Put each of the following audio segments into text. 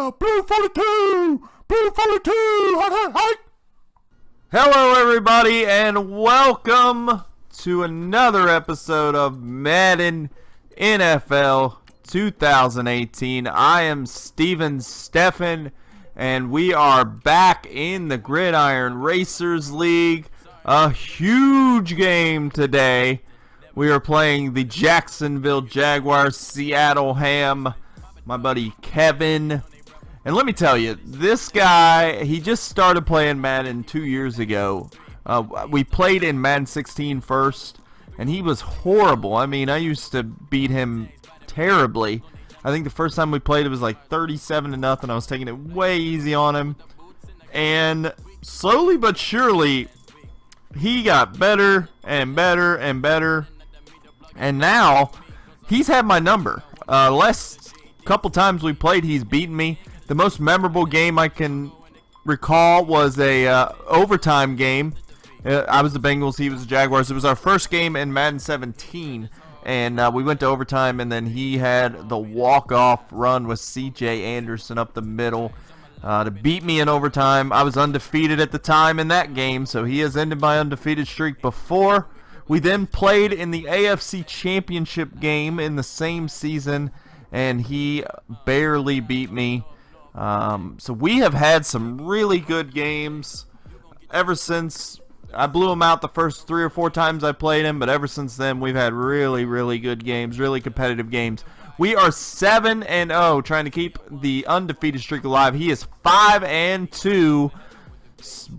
Yeah, Blue 42! Blue 42! Hot, hot, hot! Hello, everybody, and welcome to another episode of Madden NFL 2018. I am Steven Steffen, and we are back in the Gridiron Racers League. A huge game today. We are playing the Jacksonville Jaguars, Seattle Ham, my buddy Kevin. And let me tell you, this guy, he just started playing Madden 2 years ago. We played in Madden 16 first, and he was horrible. I mean, I used to beat him terribly. I think the first time we played, it was like 37-0. I was taking it way easy on him. And slowly but surely, he got better and better and better. And now, he's had my number. Last couple times we played, he's beaten me. The most memorable game I can recall was a overtime game. I was the Bengals, he was the Jaguars. It was our first game in Madden 17, and we went to overtime, and then he had the walk-off run with C.J. Anderson up the middle to beat me in overtime. I was undefeated at the time in that game, so he has ended my undefeated streak before. We then played in the AFC Championship game in the same season, and he barely beat me. So we have had some really good games ever since. I blew him out the first 3 or 4 times I played him, but ever since then we've had really, really good games, really competitive games. We are 7-0, trying to keep the undefeated streak alive. He is 5-2.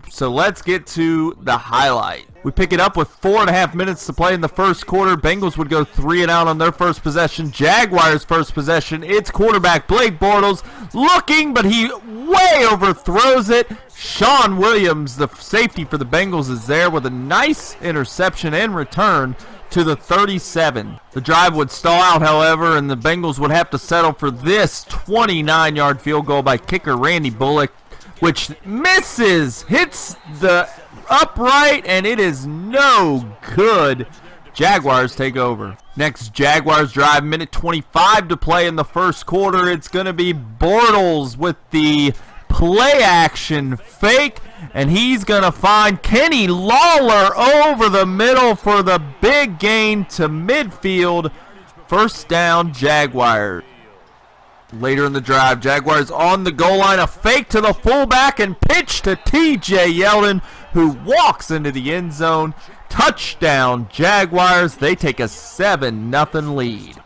So let's get to the highlight. We pick it up with 4.5 minutes to play in the first quarter. Bengals would go 3-and-out on their first possession. Jaguars' first possession. It's quarterback Blake Bortles looking, but he way overthrows it. Sean Williams, the safety for the Bengals, is there with a nice interception and return to the 37. The drive would stall out, however, and the Bengals would have to settle for this 29-yard field goal by kicker Randy Bullock, which misses, hits the upright, and it is no good. Jaguars take over. Next Jaguars drive, minute 25 to play in the first quarter. It's going to be Bortles with the play action fake, and he's going to find Kenny Lawler over the middle for the big gain to midfield. First down, Jaguars. Later in the drive, Jaguars on the goal line, a fake to the fullback and pitch to T.J. Yeldon, who walks into the end zone. Touchdown, Jaguars. They take a 7-0 lead.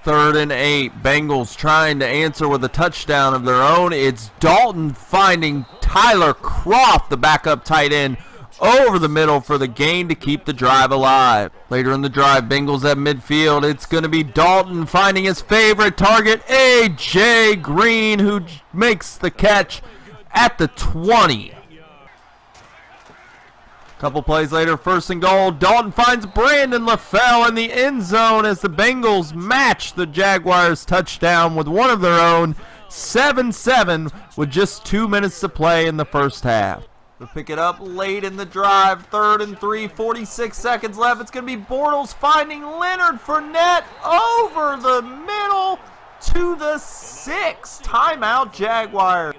3rd and 8, Bengals trying to answer with a touchdown of their own. It's Dalton finding Tyler Croft, the backup tight end, over the middle for the gain to keep the drive alive. Later in the drive, Bengals at midfield. It's going to be Dalton finding his favorite target, A.J. Green, who makes the catch at the 20. Couple plays later, 1st and goal. Dalton finds Brandon LaFell in the end zone as the Bengals match the Jaguars' touchdown with one of their own. 7-7 with just 2 minutes to play in the first half. We pick it up late in the drive, 3rd and 3, 46 seconds left. It's going to be Bortles finding Leonard Fournette over the middle to the 6. Timeout, Jaguars.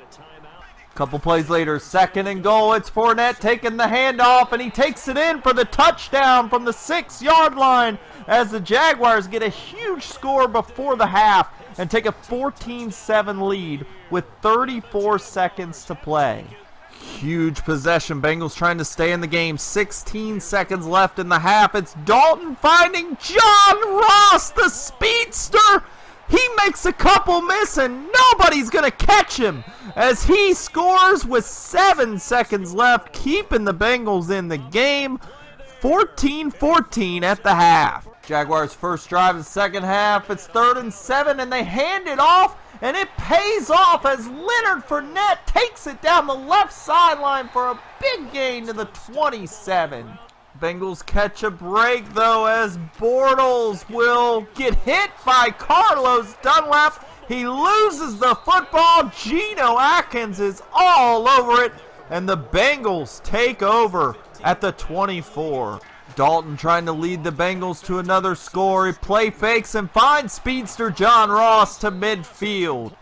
Couple plays later, 2nd and goal. It's Fournette taking the handoff, and he takes it in for the touchdown from the 6-yard line as the Jaguars get a huge score before the half and take a 14-7 lead with 34 seconds to play. Huge possession. Bengals trying to stay in the game. 16 seconds left in the half. It's Dalton finding John Ross, the speedster. He makes a couple miss, and nobody's going to catch him as he scores with 7 seconds left, keeping the Bengals in the game. 14-14 at the half. Jaguars' first drive of the second half. It's 3rd and 7, and they hand it off. And it pays off as Leonard Fournette takes it down the left sideline for a big gain to the 27. Bengals catch a break, though, as Bortles will get hit by Carlos Dunlap. He loses the football. Geno Atkins is all over it, and the Bengals take over at the 24. Dalton trying to lead the Bengals to another score. He play fakes and finds speedster John Ross to midfield.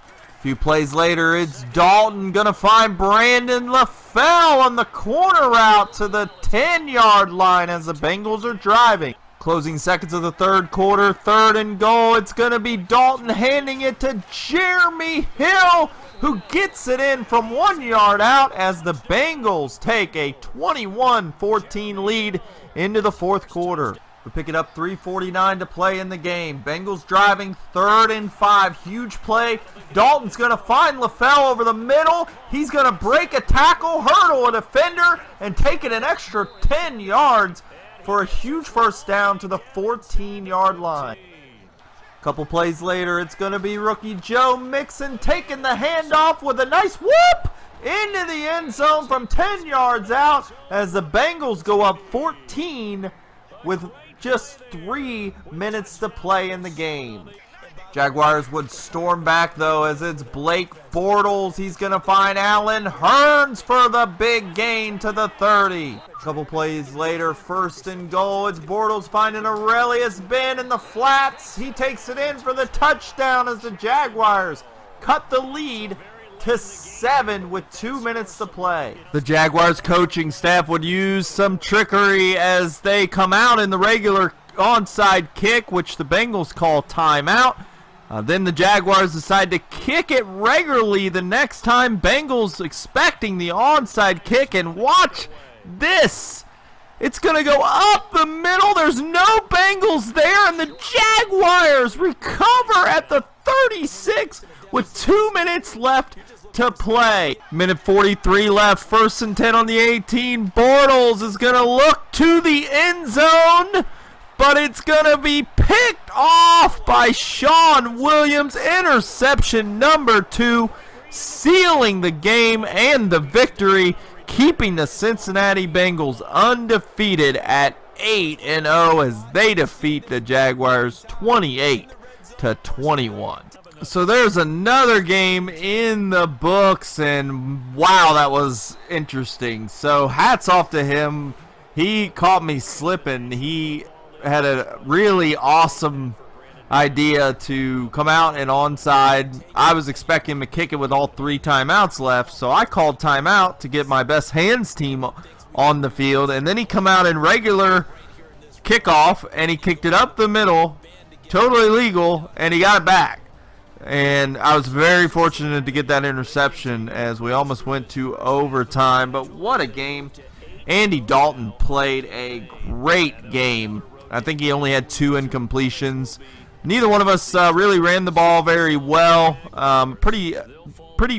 few plays later, it's Dalton going to find Brandon LaFell on the corner route to the 10-yard line as the Bengals are driving. Closing seconds of the third quarter, 3rd and goal. It's going to be Dalton handing it to Jeremy Hill, who gets it in from 1 yard out as the Bengals take a 21-14 lead into the fourth quarter. We pick it up, 3:49 to play in the game. Bengals driving, 3rd and 5. Huge play. Dalton's going to find LaFell over the middle. He's going to break a tackle, hurdle a defender, and take it an extra 10 yards for a huge first down to the 14-yard line. Couple plays later, it's going to be rookie Joe Mixon taking the handoff with a nice whoop into the end zone from 10 yards out as the Bengals go up 14 with just 3 minutes to play in the game. Jaguars would storm back though as it's Blake Bortles. He's going to find Allen Hurns for the big gain to the 30. Couple plays later, 1st and goal. It's Bortles finding Aurelius Ben in the flats. He takes it in for the touchdown as the Jaguars cut the lead to 7 with 2 minutes to play. The Jaguars coaching staff would use some trickery as they come out in the regular onside kick, which the Bengals call timeout. Then the Jaguars decide to kick it regularly the next time. Bengals expecting the onside kick, and watch this. It's going to go up the middle. There's no Bengals there, and the Jaguars recover at the 36 with 2 minutes left to play. Minute 43 left, 1st and 10 on the 18. Bortles is going to look to the end zone, but it's going to be picked off by Sean Williams. Interception number 2, sealing the game and the victory, keeping the Cincinnati Bengals undefeated at 8-0 as they defeat the Jaguars 28-21. So there's another game in the books, and wow, that was interesting. So hats off to him. He caught me slipping. He had a really awesome idea to come out and onside. I was expecting him to kick it with all 3 timeouts left, so I called timeout to get my best hands team on the field, and then he come out in regular kickoff and he kicked it up the middle, totally legal, and he got it back. And I was very fortunate to get that interception as we almost went to overtime. But what a game. Andy Dalton played a great game. I think he only had 2 incompletions. Neither one of us really ran the ball very well. Pretty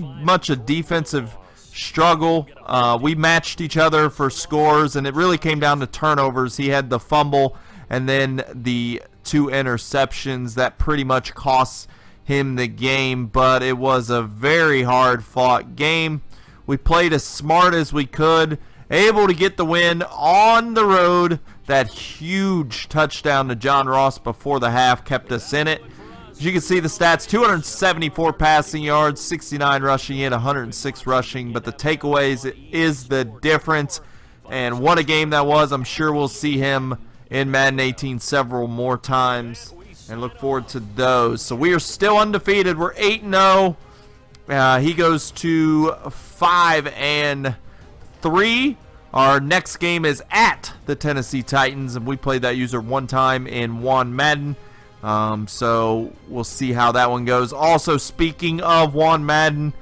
much a defensive struggle. We matched each other for scores, and it really came down to turnovers. He had the fumble and then the 2 interceptions that pretty much cost him the game, but it was a very hard-fought game. We played as smart as we could, able to get the win on the road. That huge touchdown to John Ross before the half kept us in it. As you can see the stats, 274 passing yards, 69 rushing in, 106 rushing, but the takeaways is the difference. And what a game that was. I'm sure we'll see him in Madden 18 several more times, and look forward to those. So we are still undefeated. We're 8-0. He goes to 5-3. Our next game is at the Tennessee Titans, and we played that user one time in Juan Madden. So we'll see how that one goes. Also, speaking of Juan Madden,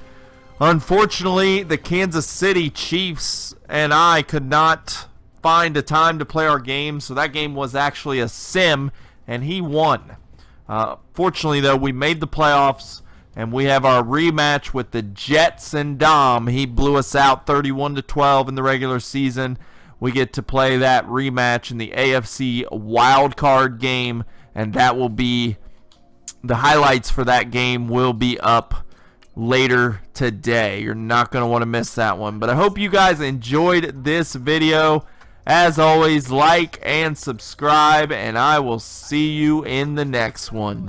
unfortunately, the Kansas City Chiefs and I could not find a time to play our game, so that game was actually a sim, and he won. Fortunately, though, we made the playoffs, and we have our rematch with the Jets and Dom. He blew us out 31-12 in the regular season. We get to play that rematch in the AFC wildcard game, and that will be the highlights for that game will be up later today. You're not going to want to miss that one. But I hope you guys enjoyed this video. As always, like and subscribe, and I will see you in the next one.